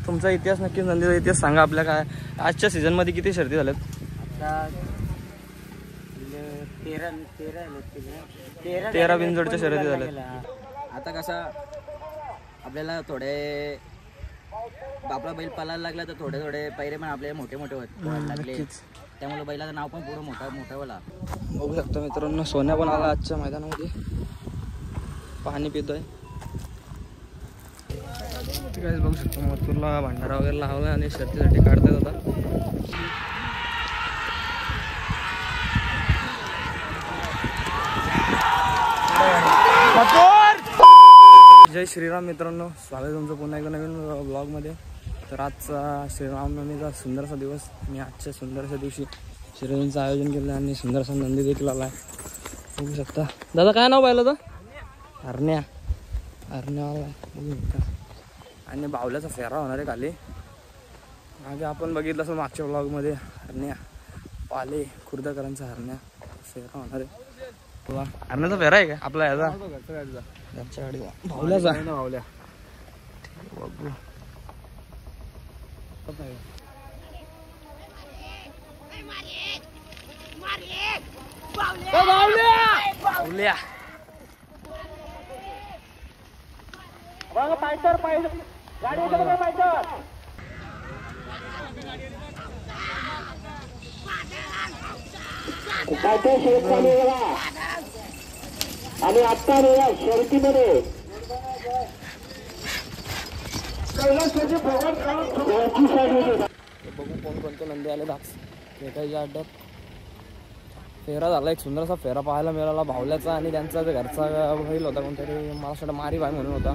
तुमचा इतिहास नक्की नंदीचा इतिहास सांगा आपल्या काय आजच्या सीझन मध्ये किती शर्ती झाल्यात? आता 13 बिनजोडच्या शर्यती झाल्यात. आता कसा आपल्याला थोडे आपला बैल पळायला लागला तर थोडे थोडे पैरे पण आपले मोठे मोठे होत लागले, त्यामुळे बैलाचं नाव पण पुढं मोठा वाला. बघू शकता मित्रांनो, सोन्या पण आला आजच्या मैदानामध्ये, पाणी पितोय. बघू शकतो मथुरला भांडारा वगैरे लावला आणि शर्तीसाठी काढतायत आता. जय श्रीराम मित्रांनो, स्वागत तुमचं पुन्हा एकदा नवीन ब्लॉगमध्ये. तर आजचा श्रीरामनवमीचा सुंदरसा दिवस. मी आजच्या सुंदरशा दिवशी श्रीरामचं आयोजन केलं आणि सुंदरसा नंदी देखील आला आहे. बघू शकता. दादा काय नाव पाहिलं तर? हरण्या आला बघू शकता. आणि बावल्याचा फेरा होणार आहे खाली. मागे आपण बघितलं असं मागच्या ब्लॉगमध्ये हरण्या पाले खुर्दकरांचा हरण्या फेरा होणार आहे. तुला हरण्याचा फेरा आहे का आपला याचा? घरच्या गाडी भावल्याचा भावल्या. बघू बावल्या आणि आता शर्यतीमध्ये बघू कोणकोणते नंदी आले दास एकाच्या अड्ड्यात. फेरा झाला, एक सुंदरसा फेरा पाहायला मिळाला भावल्याचा आणि त्यांचा घरचा बैल होता कोणतरी, मला वाटतं मारी बाय म्हणून होता,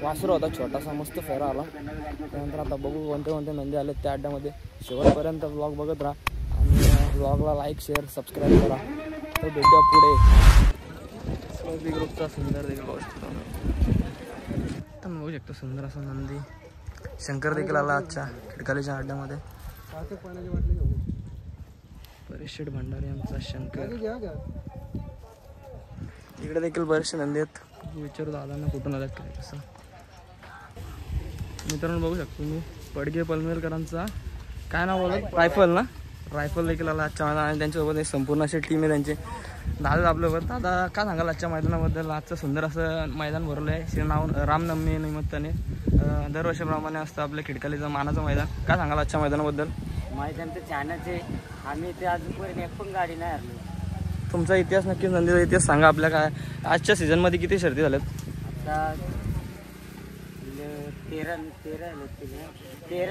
वासरू होता छोटासा, मस्त फेरा आला. त्यानंतर आता बघू कोणते कोणते नंदी आले त्या अड्ड्यामध्ये. शेवटपर्यंत ब्लॉग बघत राहा आणि ब्लॉगला लाईक शेअर सबस्क्राईब करा. तर भेटूया पुढे. ग्रुपचा सुंदर देखील बघू शकतो. तर बघू शकतो सुंदर असा नंदी. शंकर देखील आला आजच्या खिडकालीच्या अड्ड्यामध्ये. परेश भंडारी यांचा शंकर. इकडे देखील बरेचसे नंदी आहेत. विचारू दादांना कुठून आल्यात काय कसं. मित्रांनो बघू शकतो मी पडगे पलमेरकरांचा काय नाव बोलत रायफल ना, रायफल देखील आला आजच्या मैदानात आणि त्यांच्यासोबत एक संपूर्ण अशी टीम आहे त्यांची. दादा आपल्यावर. दादा काय सांगाल आजच्या मैदानाबद्दल? आजचं सुंदर असं मैदान भरलं आहे श्रीनाव रामनवमी निमित्ताने. दरवर्षीप्रमाणे असतं आपल्या खिडकालीचं मानाचं मैदान. काय सांगाल आजच्या मैदानाबद्दल? मैदान तर छानच आहे. आम्ही ते अजूनपर्यंत एक पण गाडी नाही हरलो. तुमचा इतिहास नक्की नंदीचा इतिहास सांगा आपल्या काय आजच्या सीझनमध्ये किती शर्ती झाल्यात? आता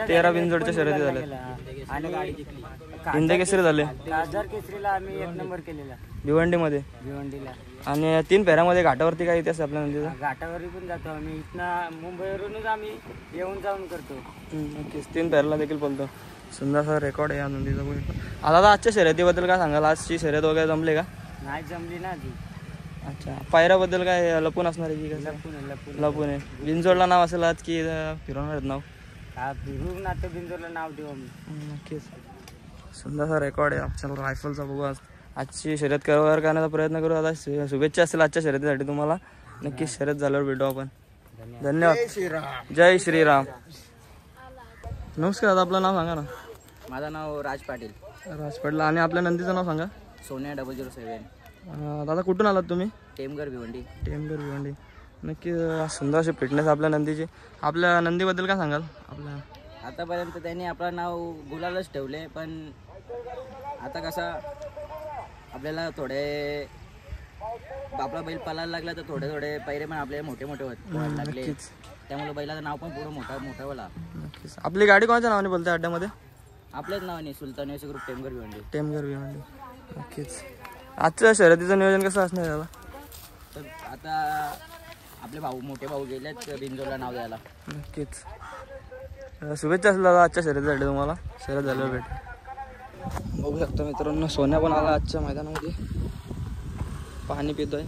13 बिनजोडच्या शर्यती झाल्यात आणि हिंद केसरी झाले. खासदार केसरीला आम्ही 1 नंबर केलेला भिवंडीमध्ये. आणि 3 फेऱ्यामध्ये घाटावरती काय इतिहास आपल्या नंदीचा? घाटावरती पण जातो आम्ही. इथनं मुंबईवरूनच आम्ही येऊन जाऊन करतो. नक्कीच 3 फेऱ्याला देखील बोलतो. सुंदरसा रेकॉर्ड आहे या नंदीचा. आता आजच्या शर्यतीबद्दल काय सांगाल? आजची शर्यत वगैरे जमले का? नाही जमली ना आधी. अच्छा, पायऱ्याबद्दल काय लपून असणार आहे की? लपून आहे. बिनजोडला नाव असेल आज की फिरवणार आहेत नाव? हा फिरून आता बिंदूला नाव देऊ आम्ही. नक्कीच सुंदरसा रेकॉर्ड आहे आजच्या रायफलचा. बघू आजची शर्यत कव्हर करण्याचा प्रयत्न करू. आता शुभेच्छा असेल आजच्या शर्यतीसाठी तुम्हाला. नक्कीच शर्यत झाल्यावर भेटू आपण. धन्यवाद. जय श्रीराम. नमस्कार दादा, आपलं नाव सांगा ना. माझं नाव राज पाटील. राज पाटील. आणि आपल्या नंदीचं नाव सांगा. सोन्या 007. दादा कुठून आलात तुम्ही? टेमघर भिवंडी. भिवंडी. नक्की सुंदर अशी फिटनेस आपल्या नंदीची. आपल्या नंदीबद्दल काय सांगाल? आपल्या आतापर्यंत त्यांनी आपलं नाव गुलालच ठेवले, पण आता कसा आपल्याला थोडे आपला बैल पळायला लागला तर थोडे थोडे पैरे पण आपले मोठे मोठे होत लागले, त्यामुळे बैलाचं नाव पण पुढं मोठा वाला. नक्कीच. आपली गाडी कोणाच्या नावाने बोलते अड्ड्यामध्ये? आपल्याच नावाने सुलतान ग्रुप टेमघर भिवंडी. नक्कीच. आजच्या शर्यतीचं नियोजन कसं असणार त्याला? तर आता आपले मोठे भाऊ गेलेत बिंजोरला नाव द्यायला. नक्कीच. शुभेच्छा असेल दादा आजच्या शर्यतीसाठी तुम्हाला. शर्यत झाल्यावर भेट. बघू शकता मित्रांनो, सोन्या पण आला आजच्या मैदानामध्ये, पाणी पितोय.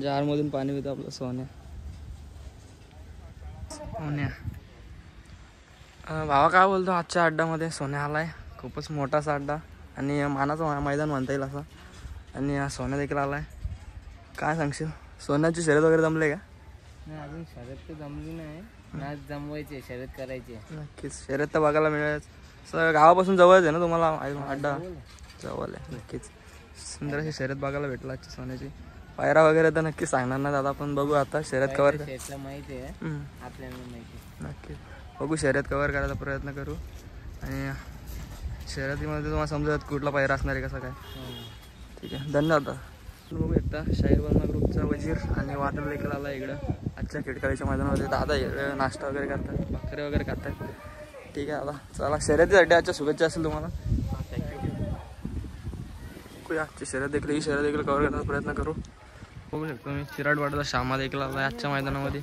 जारमधून पाणी पितो आपलं सोन्या. भावा काय बोलतो? आजच्या अड्ड्यामध्ये सोन्या आलाय. खूपच मोठासा अड्डा आणि मानाचं मैदान म्हणता येईल असं. आणि हा सोन्या देखील आला आहे. काय सांगशील, सोन्याची शर्यत वगैरे जमले का? नाही अजून शर्यत तर जमली नाही, आज जमवायची शर्यत करायची. नक्कीच शर्यत तर बघायला मिळेल. गावापासून जवळच आहे ना तुम्हाला अड्डा? जवळ आहे. नक्कीच सुंदर अशी शर्यत बघायला भेटला आजची सोन्याची. पायरा वगैरे तर नक्कीच सांगणार ना दादा, पण बघू आता शर्यत कवर माहिती आहे आपल्याला माहिती. नक्की बघू शर्यत कवर करायचा प्रयत्न करू. आणि शर्यतीमध्ये तुम्हाला समजत कुठला पायरा असणार आहे कसं काय. ठीक आहे, धन्यवाद दादा. बघू एकदा शाहीर बर्मा ग्रुपचा वजीर आणि वादळ देखील आला इकडं आजच्या खिडकाळीच्या मैदानामध्ये. दादा इकडं नाश्ता वगैरे करतात, भाकरी वगैरे खातात. ठीक आहे दादा, चला शर्यतीसाठी आजच्या शुभेच्छा असेल तुम्हाला. आजची शर्यत देखील ही शर्यत देखील कव्हर करण्याचा प्रयत्न करू. बघू शकतो मी चिराडवाडाचा श्यामा देखील आला आजच्या मैदानामध्ये.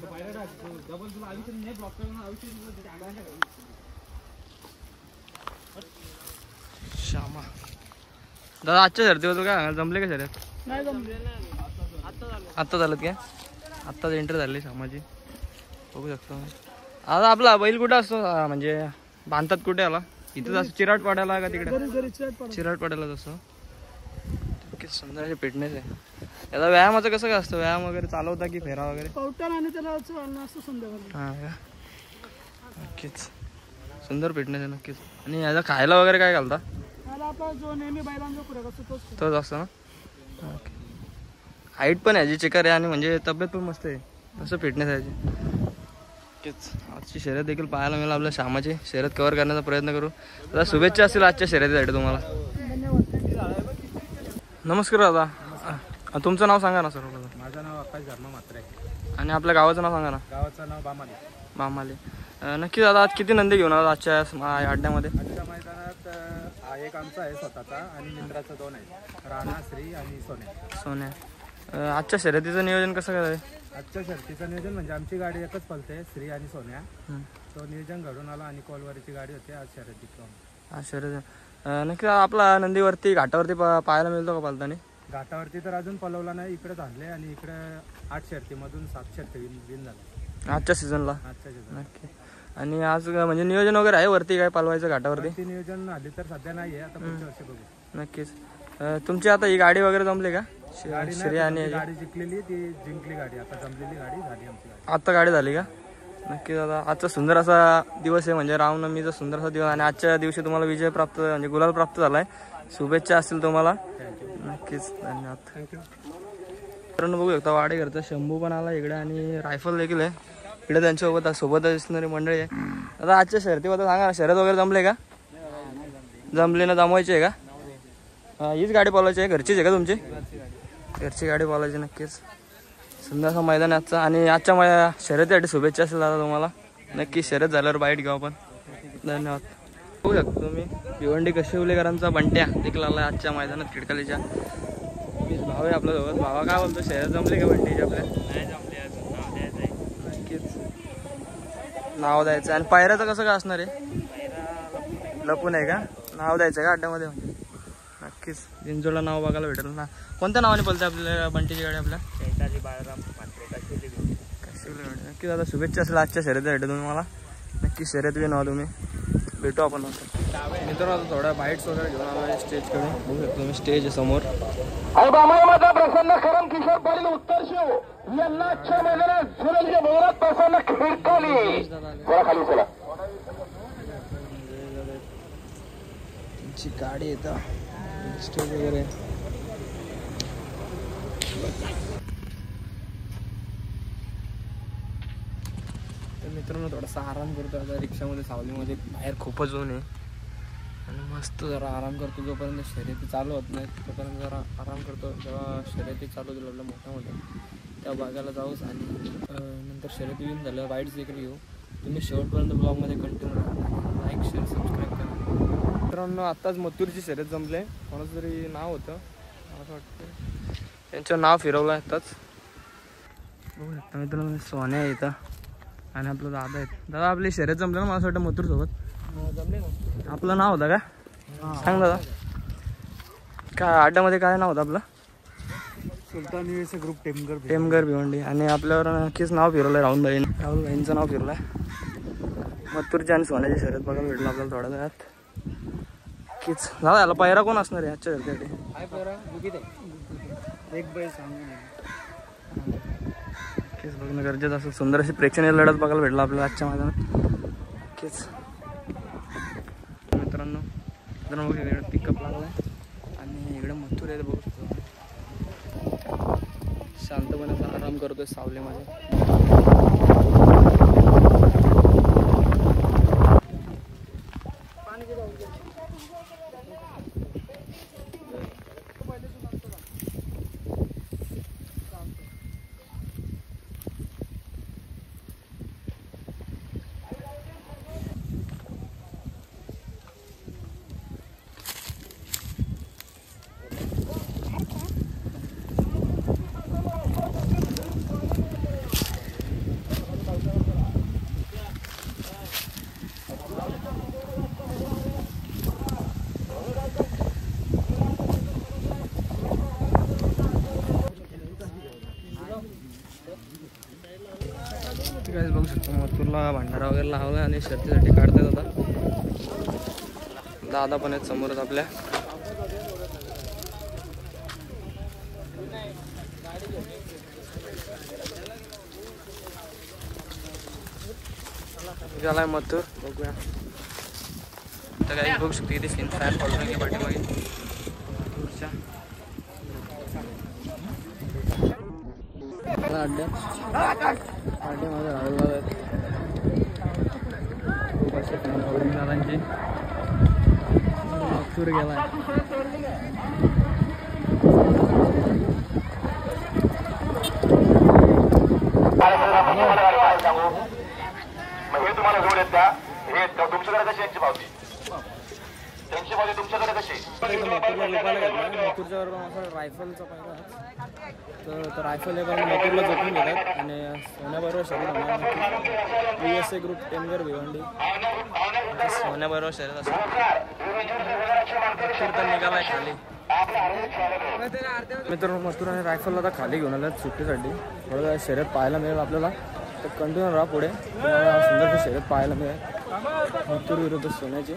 श्यामा दादा आजच्या शर्यतीबद्दल काय सांगाल, जमले का शर्यत? आत्ता झालं काय? आत्ताच एंट्री झाली श्यामाची. बघू शकतो मी. आता आपला बैल कुठं असतो म्हणजे बांधतात कुठे आला? इथंच असतो चिराडवाड्याला का तिकडे? चिराडवाड्यालाच असतो. किती सुंदर अशी फिटनेस आहे. याचा व्यायामाचं कसं काय असतं? व्यायाम वगैरे चालवता की फेरा वगैरे? हां का, नक्कीच सुंदर फिटनेस आहे नक्कीच. आणि याचा खायला वगैरे काय घालता? तोच असतो ना. ओके, हाईट पण याची चिकार आहे आणि म्हणजे तब्येत पण मस्त आहे, असं फिटनेस आहे याची. नक्कीच आजची शर्यत देखील पाहायला मिळेल आपल्या श्यामाची. शर्यत कव्हर करण्याचा प्रयत्न करू. दादा शुभेच्छा असतील आजच्या शर्यतीसाठी तुम्हाला. नमस्कार दादा, तुमचं नाव सांगा ना सर. माझं नाव आकाश धर्मा मात्रे. आणि आपल्या गावाचं नाव सांगा ना. गावाचं नाव बामाले. बामाले. नक्की दादा आज किती नंदी घेऊन आला आजच्या अड्ड्यामध्ये? आजच्या मैदानात एक आमचा आहे स्वतःचा आणि मित्राचा 2 आहे, राणा, श्री आणि सोन्या. सोन्या. आजच्या शर्यतीचं नियोजन कसं काय आहे? आजच्या शर्यतीचं नियोजन म्हणजे आमची गाडी एकच पलते, श्री आणि सोन्या. तो नियोजन घडून आला आणि कॉलवरची गाडी होती आज शर्यतीत. हा शर्यत नक्की आपला नंदीवरती घाटावरती पाहायला मिळतो का पालतानी? घाटावरती तर अजून पलवला नाही, इकडे झाले आणि इकडे 8 शर्यतीमधून 7 शर्यती विन झाले आजच्या सीझनला. आजच्या सीझन नक्की. आणि आज म्हणजे नियोजन वगैरे आहे वरती काय पालवायचं घाटावरती? नियोजन आली तर सध्या नाही आहे, आता पुढच्या वर्षी बघू. नक्कीच. तुमची आता ही गाडी वगैरे जमली का? गाडी श्री आणि गाडी जिंकलेली, ती जिंकली गाडी, आता जमलेली गाडी झाली आमची गाडी. आता गाडी झाली का? नक्की दादा आजचा सुंदर असा दिवस आहे म्हणजे रामनवमीचा सुंदर असा दिवस. आणि आजच्या दिवशी तुम्हाला विजय प्राप्त म्हणजे गुलाल प्राप्त झालाय. शुभेच्छा असतील तुम्हाला. नक्कीच, धन्यवाद. थँक्यू. मित्रांनो बघू शकता वाडे घरचा शंभू पण आला इकडे आणि रायफल देखील आहे इकडे त्यांच्यासोबत सोबत असणारी मंडळी आहे. आता आजच्या शर्यतीबद्दल सांगा ना, शर्यत वगैरे जमले का? जमले ना, जमवायची आहे का? हीच गाडी पालवायची आहे? घरचीच आहे का तुमची? घरची गाडी पालवायची. नक्कीच सुंदर असा मैदान आहे आजचा. आणि आजच्या शर्यतीसाठी शुभेच्छा असेल दादा तुम्हाला. नक्की शर्यत झाल्यावर बाईट घेऊ आपण. धन्यवाद. बघू शकतो तुम्ही भिवंडी कशिवलेकरांचा बंट्या देखील आला आजच्या मैदानात खिडकालीच्या. भाव आहे आपल्यासोबत. भावा काय बोलतो, शर्यत जमली का बंटीची आपल्या? नाही जमली अजून, नाव द्यायचं आहे. नक्कीच नाव द्यायचं. आणि पायऱ्याचं कसं काय असणार आहे? लपून आहे का? नाव द्यायचं का अड्ड्यामध्ये? म्हणजे नक्कीच जिंजोला नाव बघायला भेटेल ना. कोणत्या नावाने बोलते आपल्या बंटीची गाडी आपल्या? चैताली बाळराम मात्रे कशिवली. नक्की दादा शुभेच्छा असेल आजच्या शर्यतीसाठी तुम्हाला. नक्की शर्यत बी नाव तुम्ही भेटू आपण. मित्रांनो आता थोड्या बाईट्स वगैरे घेऊन आलो स्टेजकडे. बघू शकतो तुम्ही स्टेज समोर. माझा प्रसन्न खरम किशोर पाटील उत्तर शिव यांना आजच्या मैदानात सुरेंद्र भोरात प्रसन्न खिडकाली. चला खाली चला. त्यांची गाडी येतं स्टेज वगैरे. तर मित्रांनो थोडासा आराम करतो आता रिक्षामध्ये सावलीमध्ये. बाहेर खूपच ऊन आहे आणि मस्त जरा आराम करतो. जोपर्यंत शर्यती चालू होत नाही तोपर्यंत जरा आराम करतो. जेव्हा शर्यती चालू होतील आपल्या मोठ्या मोठ्या त्या भागाला जाऊच आणि नंतर शर्यती येऊन झालं राईड्स देखील घेऊ. तुम्ही शेवटपर्यंत ब्लॉगमध्ये कंटिन्यू राहा. लाईक शेअर सबस्क्राईब करा. मित्रांनो आत्ताच मथुरची शर्यत जमले. कोणाचं तरी नाव होतं असं वाटतं, त्यांचं नाव फिरवलं आहे आत्ताच. बघू शकता मित्रांनो सोन्या येतं आणि आपलं दादा आहेत. दादा आपली शर्यत जमलं ना मला असं वाटतं मथुरसोबत? जमले ना. आपलं नाव होतं का? सांग दादा काय अड्ड्यामध्ये काय नाव होतं आपलं? सुलतान युएसए ग्रुप टेमगर भिवंडी. आणि आपल्यावर नक्कीच नाव फिरवलं आहे राहुल भाईंचं नाव फिरलं आहे. मथुरची आणि सोन्याची शर्यत बघायला भेटलं आपल्याला थोड्या वेळात. नक्कीच दादा याला पायरा कोण असणार आहे आजच्या घरच्यासाठी? काय बरं बुकीत आहे एक बैल सांगू नक्कीच बघणं गरजेचं असं सुंदर अशी प्रेक्षणीय लढत बघायला भेटला आपल्याला आजच्या मैदानात. नक्कीच मित्रांनो बघू इकडे पिकअप लागला आहे आणि इकडे मथुर आहे बघू शकतो. शांतपणे आराम करतोय सावलीमध्ये. बघू शकतो मथुरला भांडारा वगैरे लावला आणि शर्तीसाठी काढतात आता. दादा पण आहेत समोरच आपल्या. गेलाय मथुर बघूया तर काही बघू शकतो इथे फिन फॅन फॉलोइंग आहे पाठीमागे मथुरच्या पाठीमागे राहुल खूप असे फॅन फॉलोइंग दादांची. मथुर गेलाय हे तुम्हाला जोड येत द्या. हे तुमच्याकडे कशी यांची पावती त्यांची पावती तुमच्याकडे कशी? मथुरला रुपायला घेतला. मथुरच्या बरोबर असा रायफलचा पाहिला तर रायफल हे मथुरला जपून घेतात आणि सोन्याबरोबर शरीर होणार. USA ग्रुप टेनगर भिवंडी सोन्याबरोबर शरीर असं मथुर तर निघालाय खाली. मित्रांनो मथुर आणि रायफलला आता खाली घेऊन आल्यात सुट्टीसाठी. थोडं शर्यत पाहायला मिळेल आपल्याला तर कंटिन्यू राहा पुढे तुम्हाला सुंदरशी शर्यत पाहायला मिळेल. मथुर विरुद्ध सोन्याची.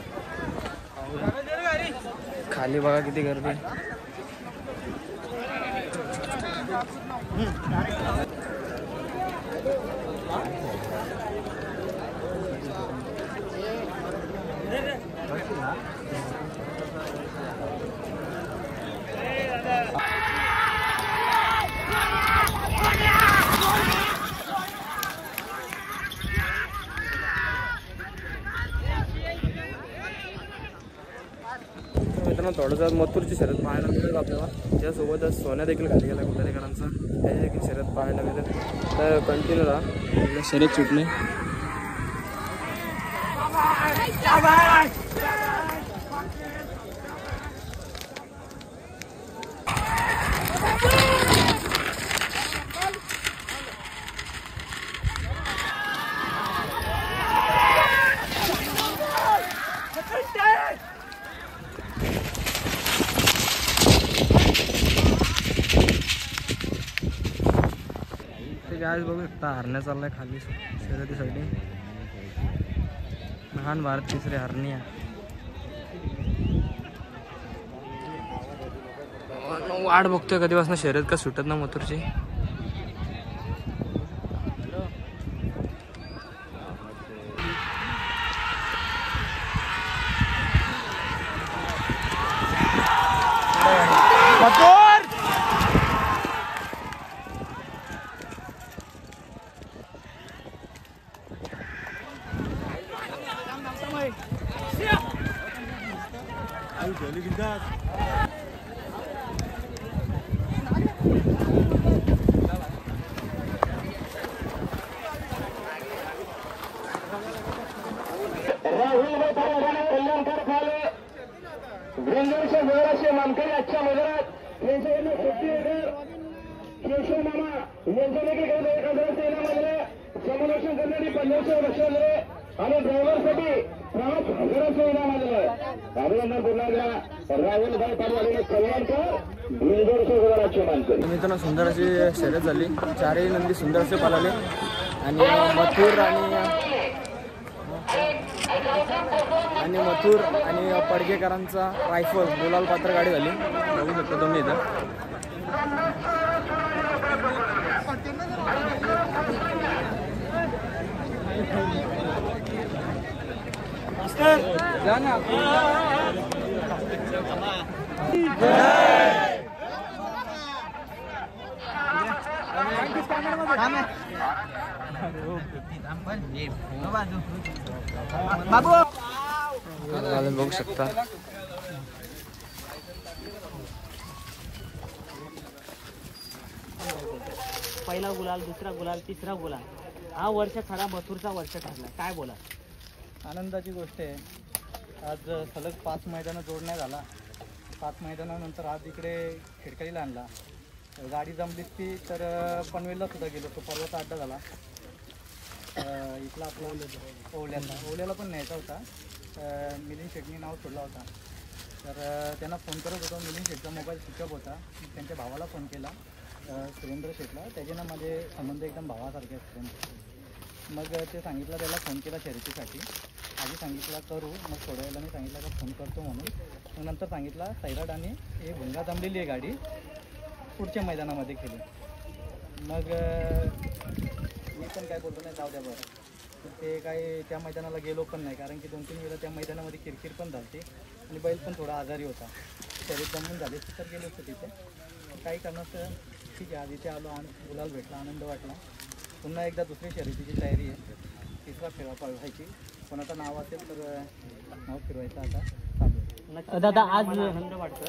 खाली बघा किती गर्दी. मित्रांनो थोडंसं मथुरची शर्यत पाहायला मिळेल आपल्याला. त्यासोबतच सोन्या देखील खाली गेला कुठेकरांचा त्याची देखील शर्यत पाहायला मिळेल. तर कंटिन्यू राहा शर्यत सुटणे. आज बघू शकता हरण्या चाललाय खाली शर्यतीसाठी. महान भारत केसरी हरण्या वाट बघतोय कधीपासून शर्यत का सुटत ना मथुरची. कल्याणकर खाले वृंदरचे जोराचे मानकरी आजच्या मैदानात यांच्याकडनं सुट्टी केशव मामा यांच्या देखील एखाद्या इनामाजले समलोचन करणारी 1500 बसवले आणि ड्रायव्हरसाठी 5000 इनामाजले अभिनंदन करणाऱ्या राहुलभाई पाटील कल्याणकर वृंदरचे जोराचे मानकरी. मित्रांनो सुंदर अशी शर्यत झाली. चारही नंदी सुंदर असे पळाले आणि मथुर आणि आणि मथुर आणि पडगेकरांचा रायफल गुलाल पात्र गाडी झाली, बघू शकता तुम्ही इथं. जा ना. बघू शकता पहिला गुलाल, दुसरा गुलाल, तिसरा गुलाल. हा वर्ष खरा मथुरचा वर्ष ठरला. काय बोला? आनंदाची गोष्ट आहे. आज सलग 5 मैदानं जोडण्यात आला. 5 मैदानानंतर आज इकडे खिडकालीला आणला. गाडी जमलीच ती तर पनवेलला सुद्धा गेलो. तो परवाचा अड्डा झाला. इथला आपला ओल्याला पण न्यायचा होता. मिलिंद शेटनी नाव सोडला होता. तर त्यांना फोन करत होतो. मिलिंद शेटचा मोबाईल स्विच ऑफ होता. त्यांच्या भावाला फोन केला, सुरेंद्र शेटला. त्याच्यानं माझे संबंध एकदम भावासारखे असते. मग ते सांगितलं, त्याला फोन केला शर्यतीसाठी. आधी सांगितलं करू, मग थोड्या वेळेला मी सांगितलं का फोन करतो म्हणून. मग नंतर सांगितला सैराट आणि हे भुंगा जमलेली आहे गाडी, पुढच्या मैदानामध्ये केली. मग मी पण काय बोलतो नाही, जाऊ द्या बरं. ते काय त्या मैदानाला गेलो पण नाही, कारण की 2-3 वेळा त्या मैदानामध्ये किरकिर पण झाली आणि बैल पण थोडा आजारी होता. शरीर जमून झाले तर गेलो होतो तिथे. काही कारणाचं ठीक आहे, आधी ते आलो आणि गुलाल भेटला, आनंद वाटला. पुन्हा एकदा दुसरी शर्यतीची तयारी आहे. तिसरा फेरा पळवायची. कोणाचं नाव असेल तर नाव फिरवायचं आता चालू आहे. दादा आज आनंद वाटतं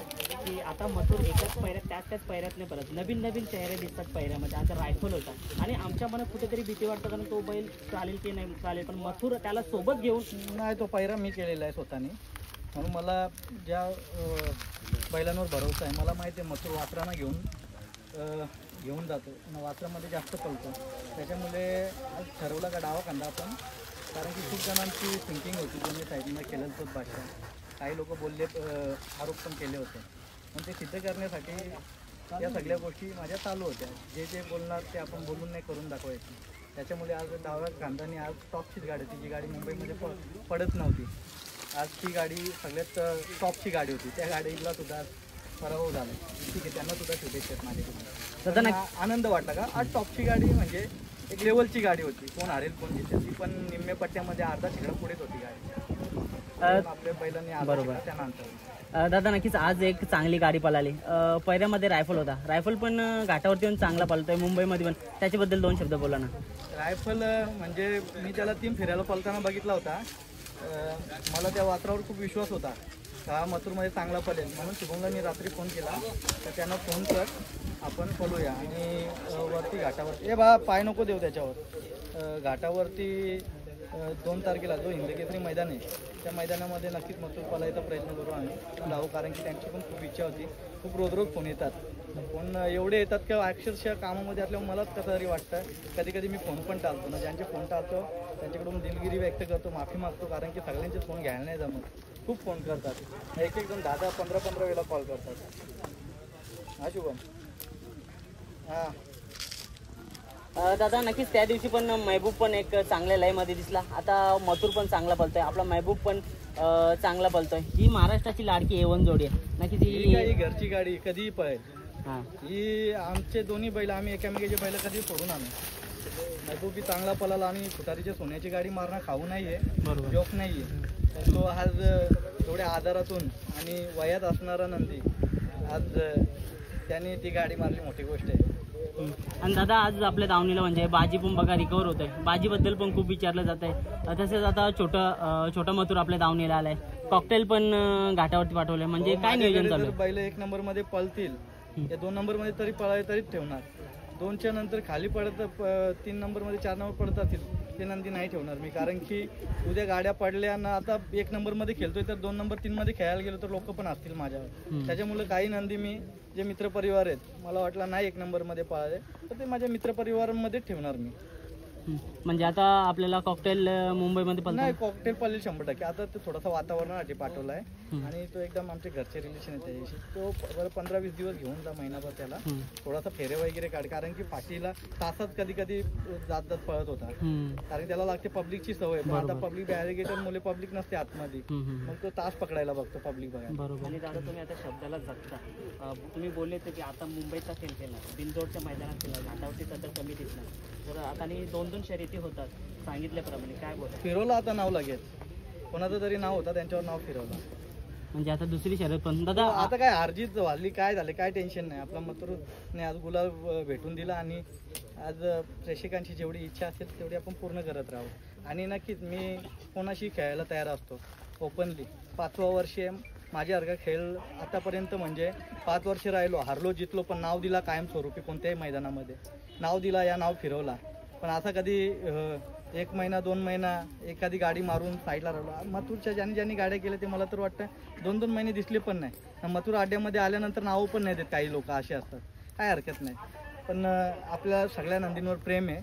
की आता मथुर एकाच पैऱ्यात त्याच पैऱ्यात नाही परत नवीन चेहरे दिसतात पैऱ्यामध्ये. आता रायफल होता आणि आमच्या मनात कुठेतरी भीती वाटतं, कारण तो बैल चालेल की नाही चालेल, पण मथुर त्याला सोबत घेऊन नाही. तो पैरा मी केलेला आहे स्वतःने, म्हणून मला ज्या बैलांवर भरोसा आहे. मला माहिती आहे मथुर वासरांना घेऊन जातो, वासरामध्ये जास्त पळतो. त्याच्यामुळे आज ठरवलं का डावा खांदा आपण, कारण की खूप जणांची थिंकिंग होती दोन्ही साईडनं केलेलं होत भाषा. काही लोक बोलले, आरोप पण केले होते. पण ते सिद्ध करण्यासाठी या सगळ्या गोष्टी माझ्या चालू होत्या. जे बोलणार ते आपण बोलून नाही करून दाखवायचं. त्याच्यामुळे आज डाव्या खांदाने आज टॉपचीच गाडी होती, जी गाडी मुंबईमध्ये पडत नव्हती. आज ती गाडी सगळ्यात टॉपची गाडी होती. त्या गाडीला सुद्धा पराभव झाला. ठीक आहे, त्यांना सुद्धा शुभेच्छा माझ्याकडून. आनंद वाटला का आज टॉपची गाडी म्हणजे एक लेवलची गाडी होती. कोण हारेल कोण जिंकेल, ती पण निम्मे पट्ट्यामध्ये अर्धा तिकडं पुढेच होती गाडी. आपल्या बैलांनी बरोबर त्यानंतर दादा नक्कीच आज एक चांगली गाडी पळाली. पहिऱ्यामध्ये रायफल होता. रायफल पण घाटावरती येऊन चांगला पळतोय, मुंबईमध्ये पण. त्याच्याबद्दल 2 शब्द बोला ना. रायफल म्हणजे मी त्याला 3 फेऱ्याला पळताना बघितला होता. मला त्या वासरावर खूप विश्वास होता का मथुरमध्ये चांगला पळेल, म्हणून शुभमला मी रात्री फोन केला तर त्यांना फोन कर, आपण पळूया. आणि वरती घाटावरती बा पाय नको देऊ त्याच्यावर. घाटावरती 2 तारखेला जो हिंदकेसरी मैदान आहे त्या मैदानामध्ये नक्कीच मथुर पळायचा प्रयत्न करू आम्ही जाऊ, कारण की त्यांची पण खूप इच्छा होती. खूप रोज फोन येतात. फोन एवढे येतात की अक्षरशः कामामध्ये असल्यावर मलाच कसं तरी वाटतं. कधी कधी मी फोन पण टाळतो ना, ज्यांचे फोन टाळतो त्यांच्याकडून दिलगिरी व्यक्त करतो, माफी मागतो, कारण की सगळ्यांचे फोन घ्यायला नाही जमत. खूप फोन करतात, एक जण 10-10, 15-15 वेळा कॉल करतात. हा शुभम. हां दादा नक्कीच त्या दिवशी पण महबूब पण एक चांगल्या लयमध्ये दिसला. आता मथुर पण चांगला पळतोय, आपला महबूब पण चांगला पळतोय. ही महाराष्ट्राची लाडकी A1 जोडी आहे. नक्कीच ही घरची गाडी कधीही पळेल. हां, ही आमचे दोन्ही बैल, आम्ही एकामेकाचे बैल कधी सोडून आणू. महबूब बी चांगला पळाला आणि खुतारीच्या सोन्याची गाडी मारणं खाऊ नाहीये, जोक नाहीये. तर तो आज थोड्या आजारातून आणि वयात असणारा नंदी आज त्याने ती गाडी मारली, मोठी गोष्ट आहे. आणि दादा आज आपल्या दावणीला म्हणजे बाजी पण बघा रिकवर होत आहे. बाजीबद्दल पण खूप विचारलं जात आहे. तसेच आता छोटा मथुर आपल्या दावणीला आलाय. कॉकटेल पण घाटावरती पाठवलंय. म्हणजे काय नियोजन चालू आहे? बैल 1 नंबरमध्ये पळतील, या 2 नंबरमध्ये तरी पळाय तरीच ठेवणार. 2च्या नंतर खाली पडत 3 नंबरमध्ये 4 नंबर पडत असतील ते नंदी नाही ठेवणार मी, कारण की उद्या गाड्या पडल्या ना. आता 1 नंबरमध्ये खेळतोय तर 2 नंबर 3 मध्ये खेळायला गेलो तर लोक पण असतील माझ्यावर. त्याच्यामुळे काही नंदी मी जे मित्रपरिवार आहेत मला वाटलं नाही 1 नंबरमध्ये पळाले तर ते माझ्या मित्रपरिवारांमध्येच ठेवणार मी. म्हणजे आता आपल्याला कॉकटेल मुंबईमध्ये पण नाही, कॉकटेल पळेल 100%. आता तो थोडासा वातावरणासाठी पाठवला आहे आणि तो एकदम आमचे घरचे रिलेशन आहे त्याच्याशी. तो बरं 15-20 दिवस घेऊन जा, महिनाभर त्याला थोडासा फेरे वगैरे काढ, कारण की पाठीला तासात कधी कधी जात पळत होता, कारण त्याला लागते पब्लिकची सवय. पण आता पब्लिक बॅरिगेटर मुले पब्लिक नसते आतमध्ये, मग तो तास पकडायला बघतो पब्लिक बघायला. बरोबर. आणि दादा तुम्ही आता शब्दाला जगता, तुम्ही बोलले की आता मुंबईचा खेळ केला, बिनजोडच्या मैदानात केला, घाटावरती सध्या कमी दिसला, तर आता आणि 2-2 शर्यती होतात सांगितल्याप्रमाणे, काय बोला? फिरवलं आता नाव लगेच, कोणाचं तरी नाव होता त्यांच्यावर नाव फिरवलं. म्हणजे आता दुसरी शर्यत पण दादा आता काय हारजीत वाढली, काय झाले काय टेन्शन नाही. आपला मथुरने आज गुलाल भेटून दिला आणि आज प्रेक्षकांची जेवढी इच्छा असेल तेवढी आपण पूर्ण करत राहू. आणि नक्कीच मी कोणाशी खेळायला तयार असतो ओपनली. 5वं वर्ष माझ्यासारखा खेळ आतापर्यंत, म्हणजे 5 वर्ष राहिलो, हारलो जितलो, पण नाव दिला कायमस्वरूपी. कोणत्याही मैदानामध्ये नाव दिला, या नाव फिरवला. पण असा कधी 1 महिना 2 महिना एखादी गाडी मारून साईडला राहिलो. मथुरच्या ज्यांनी गाड्या केल्या ते मला तर वाटतं 2-2 महिने दिसले पण नाही. मथुर अड्ड्यामध्ये आल्यानंतर नावं पण नाही देत काही लोक, असे असतात. काय हरकत नाही, पण आपल्या सगळ्या नंदींवर प्रेम आहे.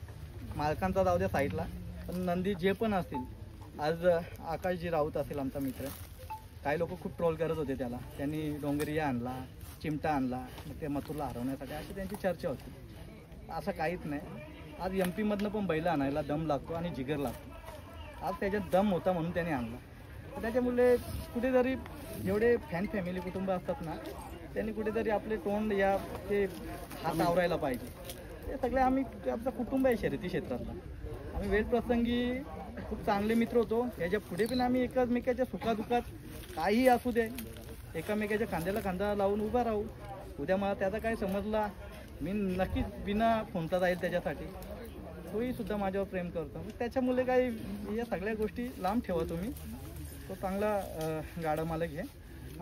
मालकांचा जाऊ द्या साईडला, पण नंदी जे पण असतील, आज आकाशजी राऊत असेल आमचा मित्र, काही लोक खूप ट्रोल करत होते त्याला, त्यांनी डोंगरिया आणला, चिमटा आणला, मग ते मथुरला हरवण्यासाठी, अशी त्यांची चर्चा होती. असं काहीच नाही. आज MP मधनं पण बैल आणायला दम लागतो आणि जिगर लागतो. आज त्याच्यात दम होता म्हणून त्याने आणला. तर त्याच्यामुळे कुठेतरी जेवढे फॅमिली कुटुंब असतात ना, त्यांनी कुठेतरी आपले तोंड या ते हात आवरायला पाहिजे. ते सगळे आम्ही आमचं कुटुंब आहे शर्यती क्षेत्रातला. आम्ही वेळ प्रसंगी खूप चांगले मित्र होतो. याच्या पुढे पण आम्ही एकमेकाच्या सुखादुखात काहीही असू दे, एकामेकाच्या खांद्याला खांदा लावून उभा राहू. उद्या मला त्याचा काय समजला, मी नक्कीच बिना फोनता जाईल त्याच्यासाठी. तोही सुद्धा माझ्यावर प्रेम करतो. त्याच्यामुळे काही या सगळ्या गोष्टी लांब ठेवा तुम्ही. तो चांगला गाडा मालक आहे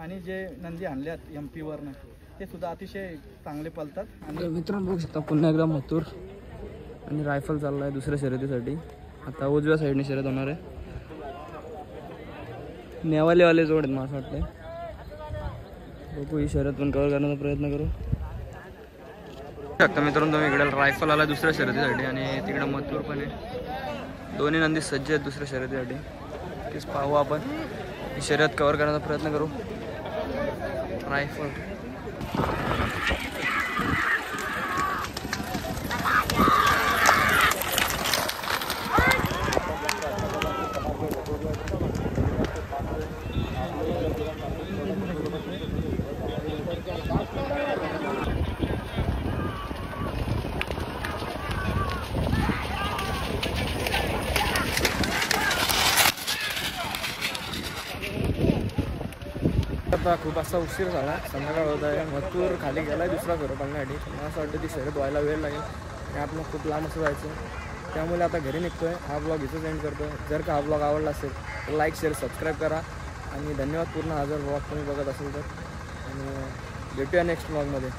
आणि जे नंदी आणल्यात MP वरनं ते सुद्धा अतिशय चांगले पळतात. आणि मित्रांनो बघू शकता पुन्हा एकदा मथुर आणि रायफल चालला आहे दुसऱ्या शर्यतीसाठी. आता उजव्या साईडने शर्यत होणार आहे. नेवालेवाले जोड आहेत मला वाटतं. बघू ही शर्यत पण कव्हर करण्याचा प्रयत्न करू शकता. मित्रांनो तुम्ही इकडे रायफल आला दुसऱ्या शर्यतीसाठी आणि तिकडे मथुर पण आहे. दोन्ही नंदी सज्ज आहेत दुसऱ्या शर्यतीसाठी. तेच पाहू आपण, ही शर्यत कव्हर करण्याचा प्रयत्न करू. रायफल आता खूप असा उशीर झाला, संध्याकाळ होत आहे. मथुर खाली गेला आहे दुसरा फेरा टाकण्यासाठी. मला असं वाटतं ती शर्यत व्हायला वेळ लागेल आणि आपण खूप लांब असं जायचं. त्यामुळे आता घरी निघतो आहे. हा ब्लॉग इथं एंड करतो आहे. जर का हा ब्लॉग आवडला असेल तर लाईक शेअर सबस्क्राईब करा आणि धन्यवाद. पूर्ण हा जर ब्लॉग तुम्ही बघत असेल तर. आणि भेटूया नेक्स्ट ब्लॉगमध्ये.